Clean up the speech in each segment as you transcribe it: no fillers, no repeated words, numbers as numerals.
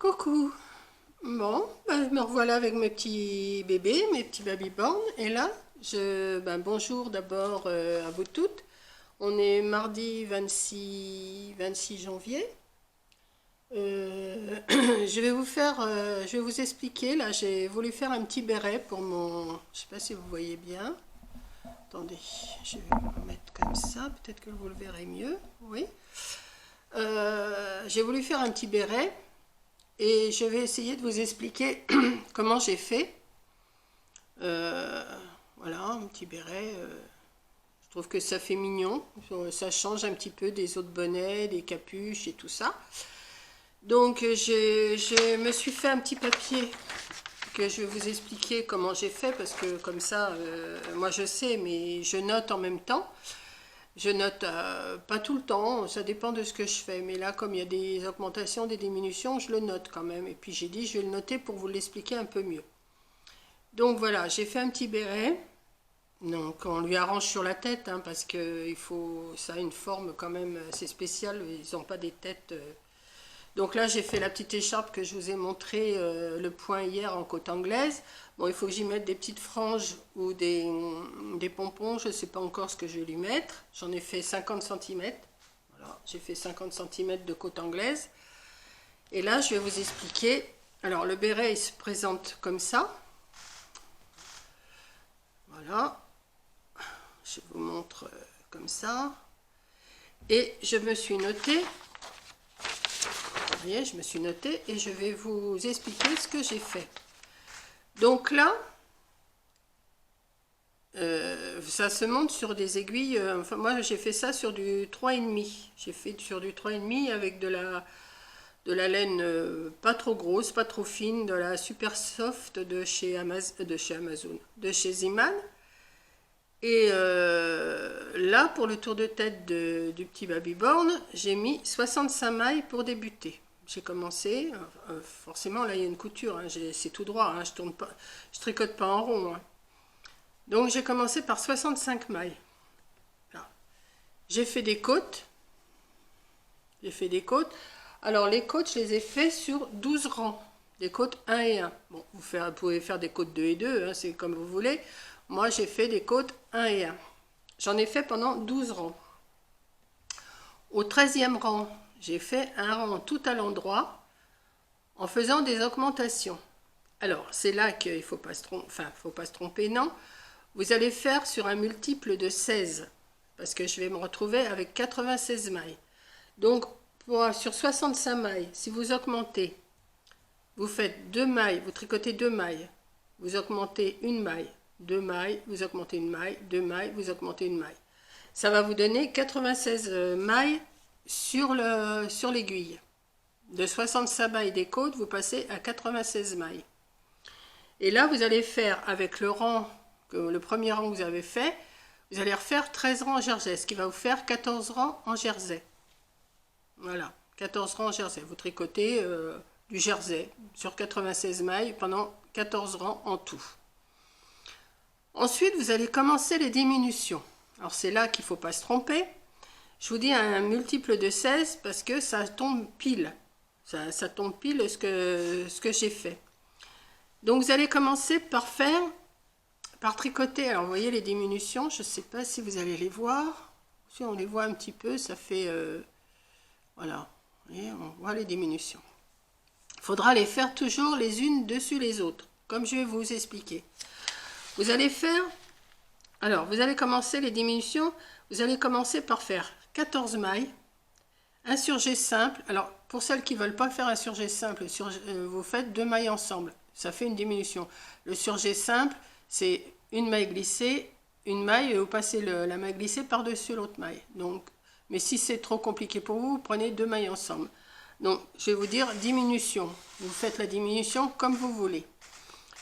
Coucou. Bon, me revoilà avec mes petits bébés, mes petits babyborn. Et là, bonjour d'abord à vous toutes. On est mardi 26 janvier. Je vais vous expliquer. Là, j'ai voulu faire un petit béret pour mon. Je sais pas si vous voyez bien. Attendez, je vais vous mettre comme ça. Peut-être que vous le verrez mieux. Oui. J'ai voulu faire un petit béret. Et je vais essayer de vous expliquer comment j'ai fait. Voilà, un petit béret. Je trouve que ça fait mignon. Ça change un petit peu des autres bonnets, des capuches et tout ça. Donc, je me suis fait un petit papier que je vais vous expliquer comment j'ai fait. Parce que comme ça, moi je sais, mais je note en même temps. Je note pas tout le temps, ça dépend de ce que je fais. Mais là, comme il y a des augmentations, des diminutions, je le note quand même. Et puis j'ai dit, je vais le noter pour vous l'expliquer un peu mieux. Donc voilà, j'ai fait un petit béret. Donc on lui arrange sur la tête, hein, parce que ça a une forme quand même assez spéciale. Ils n'ont pas des têtes. Donc là, j'ai fait la petite écharpe que je vous ai montré le point hier en côte anglaise. Bon, il faut que j'y mette des petites franges ou des pompons. Je ne sais pas encore ce que je vais lui mettre. J'en ai fait 50 cm. Voilà, j'ai fait 50 cm de côte anglaise. Et là, je vais vous expliquer. Alors, le béret, il se présente comme ça. Voilà. Je vous montre comme ça. Et je me suis notée. Vous voyez, je me suis notée et je vais vous expliquer ce que j'ai fait. Donc là, ça se monte sur des aiguilles. Enfin, moi, j'ai fait ça sur du 3,5. J'ai fait sur du 3,5 avec de la laine pas trop grosse, pas trop fine, de la super soft de chez Amazon, de chez Ziman. Et là, pour le tour de tête du petit babyborn, j'ai mis 65 mailles pour débuter. J'ai commencé, forcément là il y a une couture, hein, c'est tout droit, hein, je tricote pas en rond. Hein. Donc j'ai commencé par 65 mailles. J'ai fait des côtes. Alors les côtes, je les ai fait sur 12 rangs. Des côtes 1 et 1. Bon, vous pouvez faire des côtes 2 et 2, hein, c'est comme vous voulez. Moi j'ai fait des côtes 1 et 1. J'en ai fait pendant 12 rangs. Au 13e rang, j'ai fait un rang tout à l'endroit en faisant des augmentations. Alors, c'est là qu'il ne faut pas se tromper, faut pas se tromper, non. Vous allez faire sur un multiple de 16, parce que je vais me retrouver avec 96 mailles. Donc, sur 65 mailles, si vous augmentez, vous faites 2 mailles, vous tricotez 2 mailles, vous augmentez une maille, 2 mailles, vous augmentez une maille, 2 mailles, vous augmentez une maille. Ça va vous donner 96 mailles sur l'aiguille. De 65 mailles des côtes, vous passez à 96 mailles. Et là, vous allez faire avec le premier rang que vous avez fait, vous allez refaire 13 rangs en jersey, ce qui va vous faire 14 rangs en jersey. Voilà, 14 rangs en jersey. Vous tricotez du jersey sur 96 mailles pendant 14 rangs en tout. Ensuite, vous allez commencer les diminutions. Alors, c'est là qu'il ne faut pas se tromper. Je vous dis un multiple de 16 parce que ça tombe pile. Ça tombe pile ce que j'ai fait. Donc, vous allez commencer par tricoter. Alors, vous voyez les diminutions. Je ne sais pas si vous allez les voir. Si on les voit un petit peu, ça fait... voilà. Vous voyez, on voit les diminutions. Il faudra les faire toujours les unes dessus les autres, comme je vais vous expliquer. Vous allez faire... Alors, vous allez commencer les diminutions. Vous allez commencer par faire 14 mailles, un surjet simple. Alors, pour celles qui ne veulent pas faire un surjet simple, vous faites 2 mailles ensemble. Ça fait une diminution. Le surjet simple, c'est une maille glissée, une maille, et vous passez la maille glissée par-dessus l'autre maille. Donc, mais si c'est trop compliqué pour vous, vous prenez 2 mailles ensemble. Donc, je vais vous dire diminution. Vous faites la diminution comme vous voulez.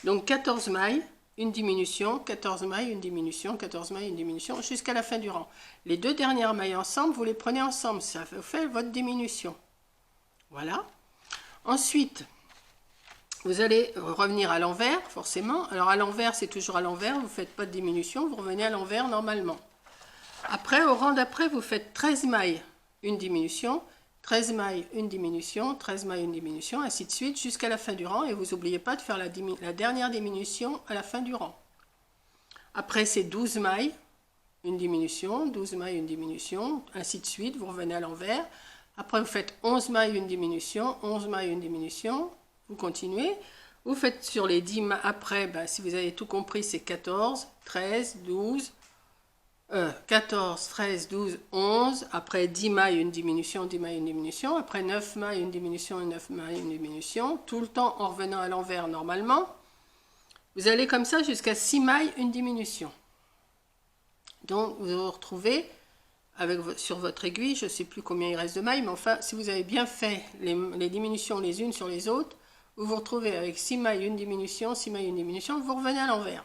Donc, 14 mailles. Une diminution, 14 mailles, une diminution, 14 mailles, une diminution, jusqu'à la fin du rang. Les 2 dernières mailles ensemble, vous les prenez ensemble, ça vous fait votre diminution. Voilà. Ensuite, vous allez revenir à l'envers, forcément. Alors à l'envers, c'est toujours à l'envers, vous ne faites pas de diminution, vous revenez à l'envers normalement. Après, au rang d'après, vous faites 13 mailles, une diminution, 13 mailles, une diminution, 13 mailles, une diminution, ainsi de suite, jusqu'à la fin du rang. Et vous n'oubliez pas de faire la dernière diminution à la fin du rang. Après, c'est 12 mailles, une diminution, 12 mailles, une diminution, ainsi de suite. Vous revenez à l'envers. Après, vous faites 11 mailles, une diminution, 11 mailles, une diminution. Vous continuez. Vous faites sur les 10 mailles. Après, ben, si vous avez tout compris, c'est 14, 13, 12, 14, 13, 12, 11. Après 10 mailles, une diminution, 10 mailles, une diminution. Après 9 mailles, une diminution, et 9 mailles, une diminution. Tout le temps en revenant à l'envers normalement. Vous allez comme ça jusqu'à 6 mailles, une diminution. Donc, vous vous retrouvez avec, sur votre aiguille, je ne sais plus combien il reste de mailles, mais enfin, si vous avez bien fait les diminutions les unes sur les autres, vous vous retrouvez avec 6 mailles, une diminution, 6 mailles, une diminution, vous revenez à l'envers.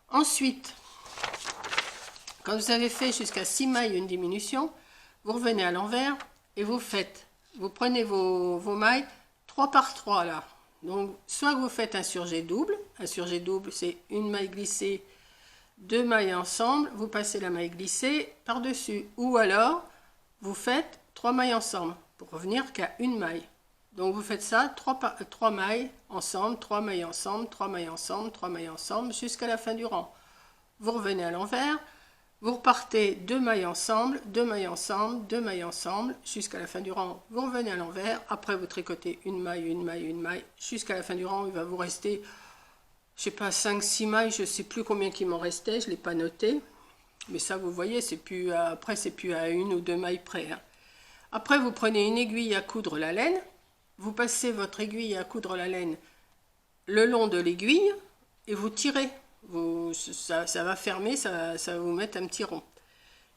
Ensuite, quand vous avez fait jusqu'à 6 mailles, une diminution, vous revenez à l'envers et vous prenez vos mailles 3 par 3 là. Donc, soit vous faites un surjet double c'est une maille glissée, 2 mailles ensemble, vous passez la maille glissée par-dessus. Ou alors, vous faites 3 mailles ensemble pour revenir qu'à une maille. Donc, vous faites ça, 3 mailles ensemble, 3 mailles ensemble, 3 mailles ensemble, 3 mailles ensemble, jusqu'à la fin du rang. Vous revenez à l'envers, vous repartez 2 mailles ensemble, 2 mailles ensemble, 2 mailles ensemble, jusqu'à la fin du rang. Vous revenez à l'envers, après vous tricotez une maille, une maille, une maille, jusqu'à la fin du rang. Il va vous rester, je sais pas, 5-6 mailles, je sais plus combien qu'il m'en restait, je ne l'ai pas noté. Mais ça, vous voyez, c'est plus après, c'est plus à 1 ou 2 mailles près. Hein. Après, vous prenez une aiguille à coudre la laine, vous passez votre aiguille à coudre la laine le long de l'aiguille et vous tirez. Ça va fermer, ça va vous mettre un petit rond.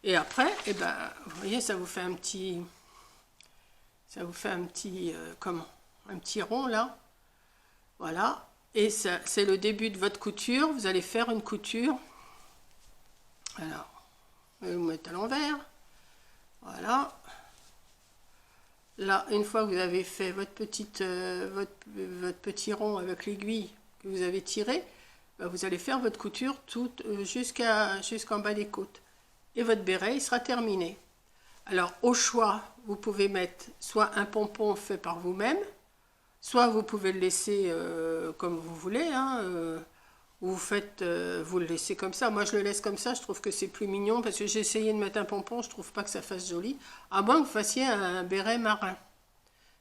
Et après, eh ben, vous voyez, ça vous fait un petit comment, un petit rond là. Voilà. Et c'est le début de votre couture. Vous allez faire une couture. Alors, je vais vous mettre à l'envers. Voilà. Là, une fois que vous avez fait votre petit rond avec l'aiguille que vous avez tiré, vous allez faire votre couture jusqu'en bas des côtes. Et votre béret, il sera terminé. Alors, au choix, vous pouvez mettre soit un pompon fait par vous-même, soit vous pouvez le laisser comme vous voulez, hein, ou vous le laissez comme ça. Moi, je le laisse comme ça, je trouve que c'est plus mignon, parce que j'ai essayé de mettre un pompon, je trouve pas que ça fasse joli, à moins que vous fassiez un béret marin.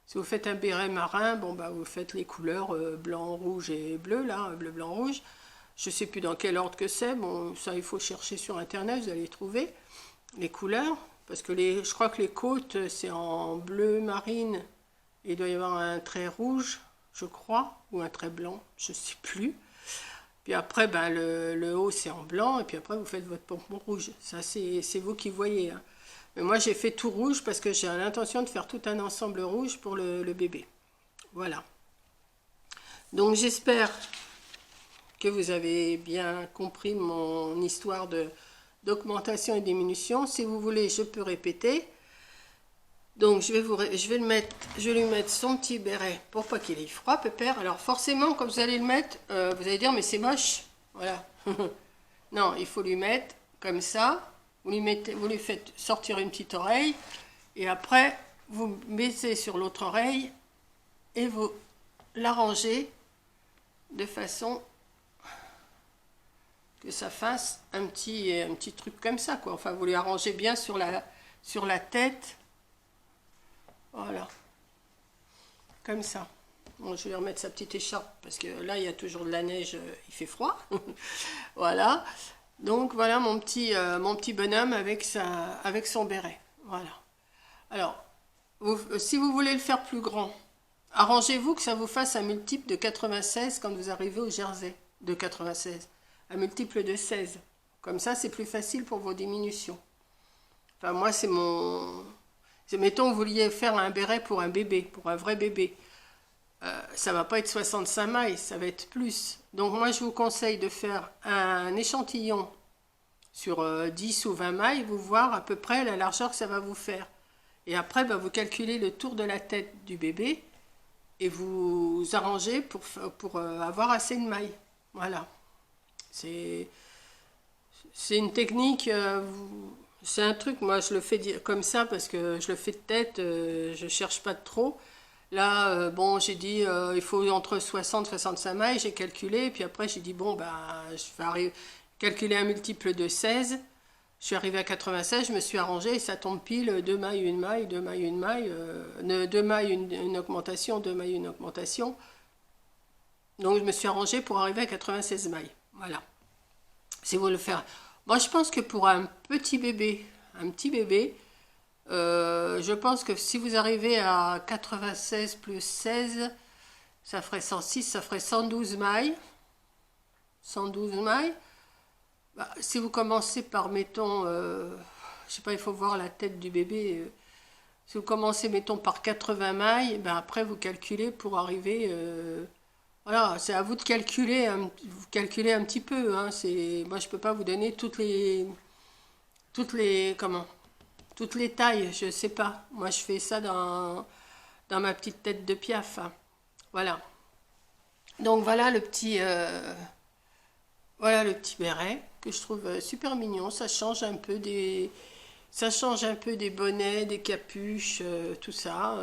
Si vous faites un béret marin, bon, bah, vous faites les couleurs blanc, rouge et bleu, là, bleu, blanc, rouge. Je ne sais plus dans quel ordre que c'est. Bon, ça, il faut chercher sur Internet, vous allez trouver les couleurs. Parce que je crois que les côtes, c'est en bleu marine. Et il doit y avoir un trait rouge, je crois, ou un trait blanc, je ne sais plus. Puis après, ben, le haut, c'est en blanc. Et puis après, vous faites votre pompon rouge. Ça, c'est vous qui voyez. Hein. Mais moi, j'ai fait tout rouge parce que j'ai l'intention de faire tout un ensemble rouge pour le bébé. Voilà. Donc, j'espère que vous avez bien compris mon histoire d'augmentation et diminution. Si vous voulez, je peux répéter. Donc, je vais lui mettre son petit béret pour pas qu'il ait froid, pépère. Alors, forcément, quand vous allez le mettre, vous allez dire, mais c'est moche. Voilà. Non, il faut lui mettre comme ça. Vous lui faites sortir une petite oreille. Et après, vous mettez sur l'autre oreille et vous l'arrangez de façon que ça fasse un petit truc comme ça, quoi. Enfin, vous lui arrangez bien sur la tête. Voilà. Comme ça. Bon, je vais remettre sa petite écharpe parce que là, il y a toujours de la neige, il fait froid. Voilà. Donc, voilà mon petit bonhomme avec son béret. Voilà. Alors, si vous voulez le faire plus grand, arrangez-vous que ça vous fasse un multiple de 96 quand vous arrivez au jersey de 96. Un multiple de 16. Comme ça, c'est plus facile pour vos diminutions. Enfin, moi, c'est mon... Mettons, vous vouliez faire un béret pour un bébé, pour un vrai bébé. Ça va pas être 65 mailles, ça va être plus. Donc, moi, je vous conseille de faire un échantillon sur 10 ou 20 mailles, vous voir à peu près la largeur que ça va vous faire. Et après, bah, vous calculez le tour de la tête du bébé et vous arrangez pour avoir assez de mailles. Voilà. C'est une technique, C'est un truc, moi je le fais comme ça parce que je le fais de tête, je cherche pas de trop. Là, bon, j'ai dit il faut entre 60 et 65 mailles, j'ai calculé, et puis après j'ai dit bon, bah, je vais calculer un multiple de 16. Je suis arrivée à 96, je me suis arrangée et ça tombe pile 2 mailles, une maille, 2 mailles, une maille, 2 mailles, une augmentation, 2 mailles, une augmentation. Donc je me suis arrangée pour arriver à 96 mailles. Voilà. Si vous le faire. Moi, je pense que pour un petit bébé, je pense que si vous arrivez à 96 plus 16, ça ferait 106, ça ferait 112 mailles. 112 mailles. Bah, si vous commencez par, mettons, je sais pas, il faut voir la tête du bébé. Si vous commencez, mettons, par 80 mailles, ben après vous calculez pour arriver. Voilà, c'est à vous de calculer, vous calculez un petit peu. Hein, moi, je peux pas vous donner comment, toutes les tailles. Je sais pas. Moi, je fais ça dans ma petite tête de piaf. Hein. Voilà. Donc voilà le petit béret que je trouve super mignon. Ça change un peu des bonnets, des capuches, tout ça.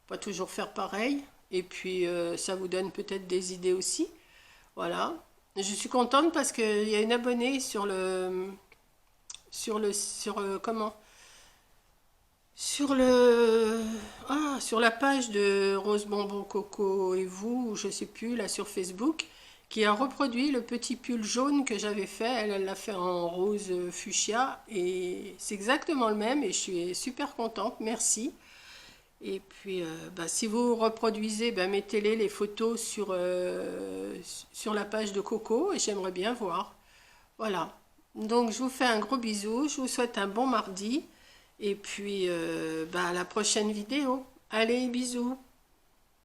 Pas toujours faire pareil. Et puis ça vous donne peut-être des idées aussi. Voilà. Je suis contente parce qu'il y a une abonnée comment? Sur la page de Rose Bonbon Coco et vous, je sais plus, là sur Facebook, qui a reproduit le petit pull jaune que j'avais fait. Elle l'a fait en rose fuchsia et c'est exactement le même et je suis super contente, merci. Et puis, bah, si vous reproduisez, bah, mettez-les les photos sur la page de Coco et j'aimerais bien voir. Voilà. Donc, je vous fais un gros bisou, je vous souhaite un bon mardi et puis bah, à la prochaine vidéo. Allez, bisous.